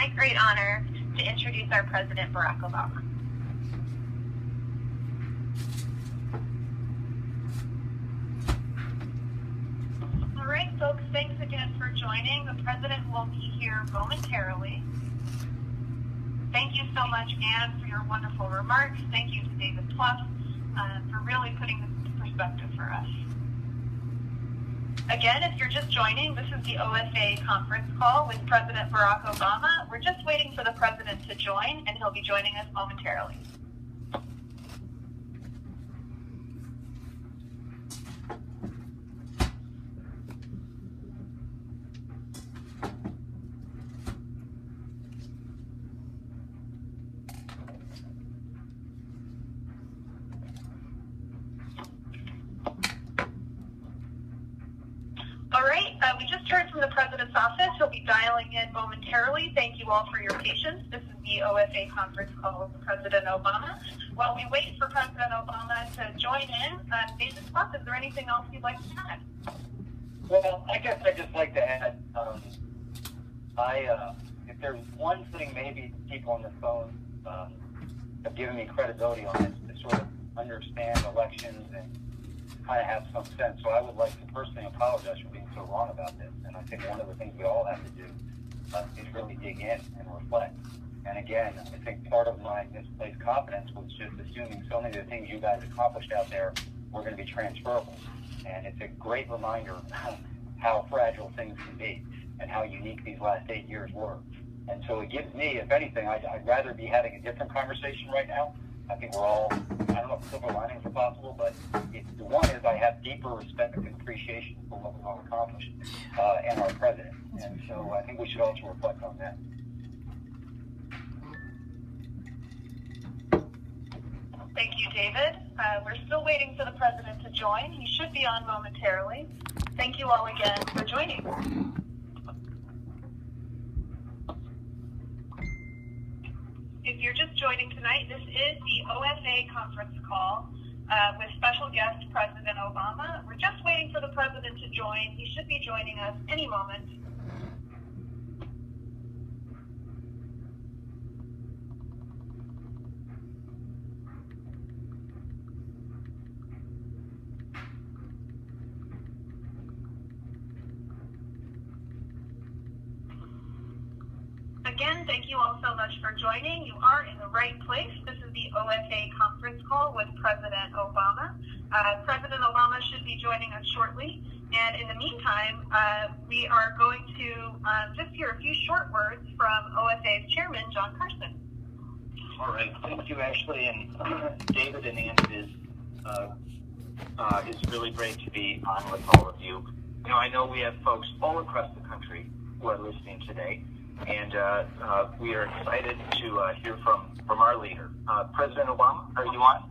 my great honor to introduce our President, Barack Obama. All right, folks, thanks again for joining. The President will be here momentarily. Thank you so much, Anne, for your wonderful remarks. Thank you to David Plouffe for really putting this into perspective for us. Again, if you're just joining, this is the OFA conference call with President Barack Obama. We're just waiting for the President to join, and he'll be joining us momentarily. All right, we just heard from the President's office. He'll be dialing in momentarily. Thank you all for your patience. This is the OFA conference call with President Obama. While we wait for President Obama to join in, David Plouffe, is there anything else you'd like to add? Well, I guess I'd just like to add, if there's one thing maybe people on the phone have given me credibility on, is to sort of understand elections and kind of have some sense. So I would like to personally apologize for being so wrong about this. And I think one of the things we all have to do is really dig in and reflect. And again, I think part of my misplaced confidence was just assuming so many of the things you guys accomplished out there were going to be transferable. And it's a great reminder of how fragile things can be and how unique these last 8 years were. And so it gives me, if anything, I'd rather be having a different conversation right now. I think we're all, I don't know if silver linings are possible, but the one is I have deeper respect and appreciation for what we've all accomplished and our president. And so I think we should also reflect on that. Thank you, David. We're still waiting for the President to join. He should be on momentarily. Thank you all again for joining. If you're just joining tonight, this is the OFA conference call with special guest President Obama. We're just waiting for the President to join. He should be joining us any moment. Again, thank you all so much for joining. You are in the right place. This is the OFA conference call with President Obama. President Obama should be joining us shortly. And in the meantime, we are going to just hear a few short words from OFA's chairman, John Carson. All right. Thank you, Ashley. And David and Ann, it's really great to be on with all of you. You know, I know we have folks all across the country who are listening today. And we are excited to hear from our leader. President Obama, are you on?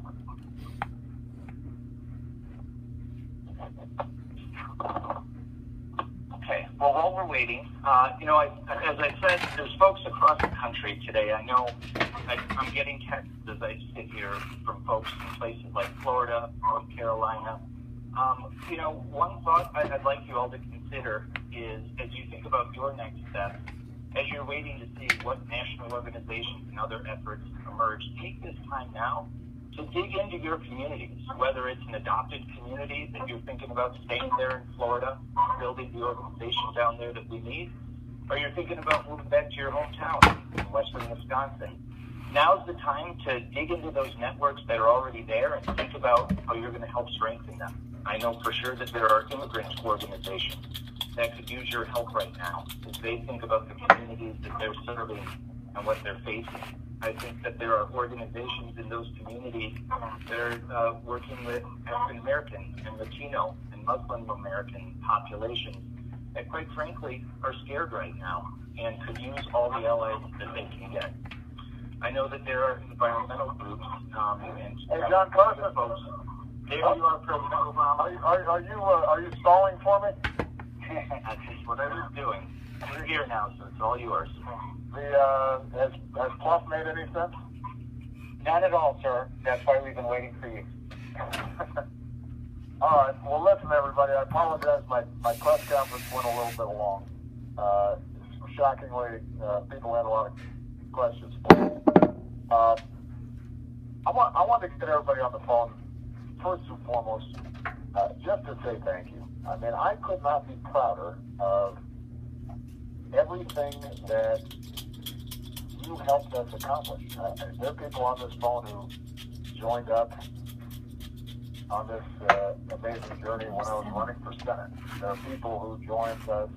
Okay, well, while we're waiting, as I said, there's folks across the country today. I know I'm getting texts as I sit here from folks in places like Florida, North Carolina. One thought I'd like you all to consider is, as you think about your next steps, as you're waiting to see what national organizations and other efforts emerge, take this time now to dig into your communities, whether it's an adopted community that you're thinking about staying there in Florida, building the organization down there that we need, or you're thinking about moving back to your hometown in western Wisconsin. Now's the time to dig into those networks that are already there and think about how you're going to help strengthen them. I know for sure that there are immigrant organizations that could use your help right now as they think about the communities that they're serving and what they're facing. I think that there are organizations in those communities that are working with African American and Latino and Muslim American populations that, quite frankly, are scared right now and could use all the allies that they can get. I know that there are environmental groups and John Carson, folks. There you are, President Obama. Are you stalling for me? That's just what I was doing. We're here now, so it's all yours. Has Plouffe made any sense? Not at all, sir. That's why we've been waiting for you. All right. Well, listen, everybody. I apologize. My press conference went a little bit long. shockingly, people had a lot of questions for you. I want to get everybody on the phone, first and foremost, just to say thank you. I mean, I could not be prouder of everything that you helped us accomplish. There are people on this phone who joined up on this amazing journey when I was running for Senate. There are people who joined us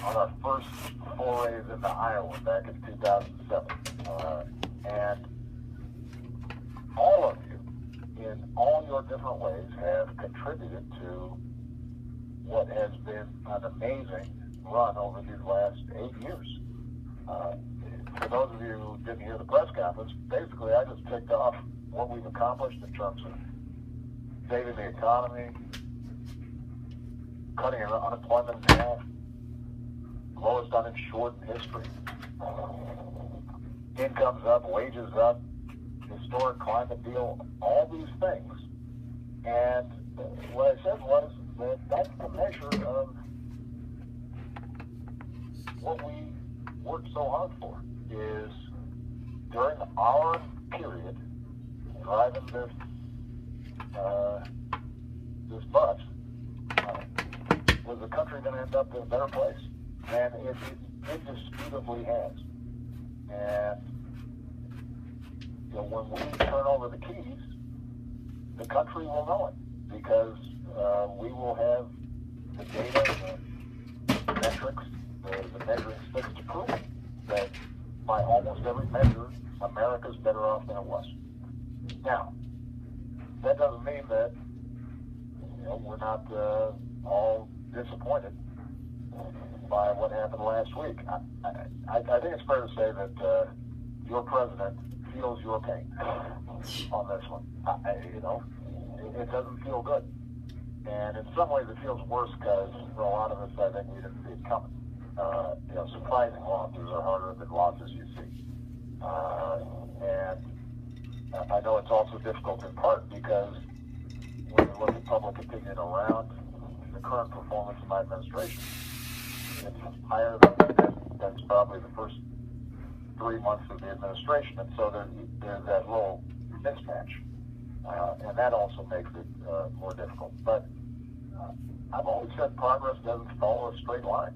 on our first forays into Iowa back in 2007. And all of you, in all your different ways, have contributed to what has been an amazing run over these last 8 years. For those of you who didn't hear the press conference, basically I just ticked off what we've accomplished in terms of saving the economy, cutting unemployment in half, lowest uninsured in history, income's up, wages up, historic climate deal, all these things. And what I said was that that's the measure of what we worked so hard for, is during our period driving this bus, was the country going to end up in a better place? And it indisputably has. And when we turn over the keys, the country will know it, because we will have the data, the metrics, the measuring sticks to prove that by almost every measure, America's better off than it was. Now, that doesn't mean that we're not all disappointed by what happened last week. I think it's fair to say that your president feels your pain on this one. It doesn't feel good. And in some ways it feels worse because for a lot of us, I think we didn't see it coming. Surprising losses are harder than losses you see. And I know it's also difficult in part because when you look at public opinion around the current performance of my administration, it's higher than probably the first 3 months of the administration. And so there's that little mismatch. And that also makes it more difficult. But I've always said progress doesn't follow a straight line.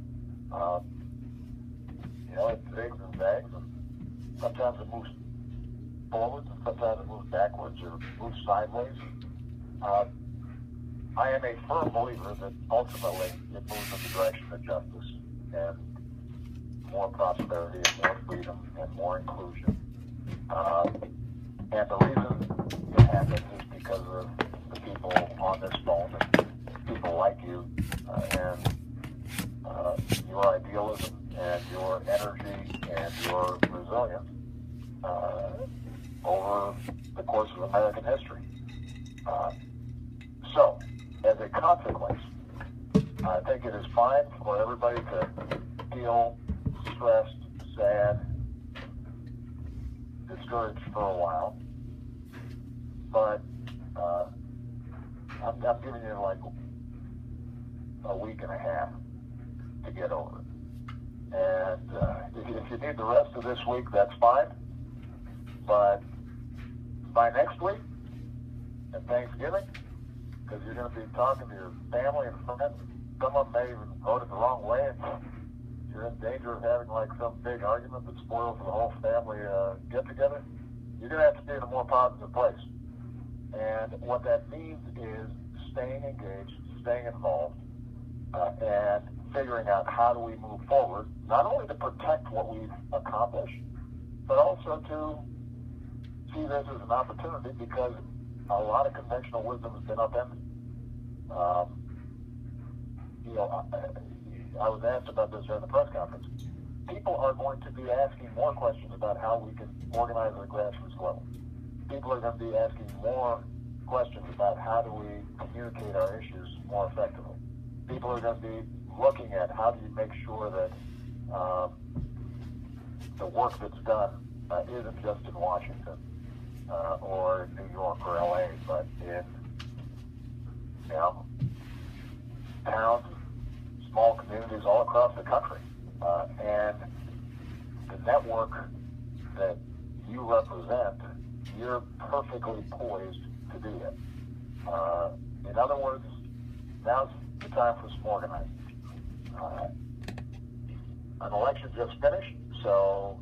It zigs and zags, and sometimes it moves forwards, and sometimes it moves backwards or moves sideways. I am a firm believer that ultimately it moves in the direction of justice and more prosperity and more freedom and more inclusion. And the reason it happens is because of the people on this phone and people like you and your idealism and your energy and your resilience over the course of American history. So, as a consequence, I think it is fine for everybody to feel stressed, sad, discouraged for a while. But I'm giving you like a week and a half to get over it. And if you need the rest of this week, that's fine. But by next week and Thanksgiving, because you're going to be talking to your family and friends, some of them may even voted the wrong way, and you're in danger of having like some big argument that spoils the whole family get-together, you're going to have to be in a more positive place. And what that means is staying engaged, staying involved, and figuring out how do we move forward, not only to protect what we've accomplished, but also to see this as an opportunity, because a lot of conventional wisdom has been upended. I was asked about this during the press conference. People are going to be asking more questions about how we can organize at a grassroots level. People are going to be asking more questions about how do we communicate our issues more effectively. People are going to be looking at how do you make sure that the work that's done isn't just in Washington or in New York or LA, but in towns, small communities all across the country. And the network that you represent, you're perfectly poised to do that. In other words, now's the time for some organizing. An election just finished, so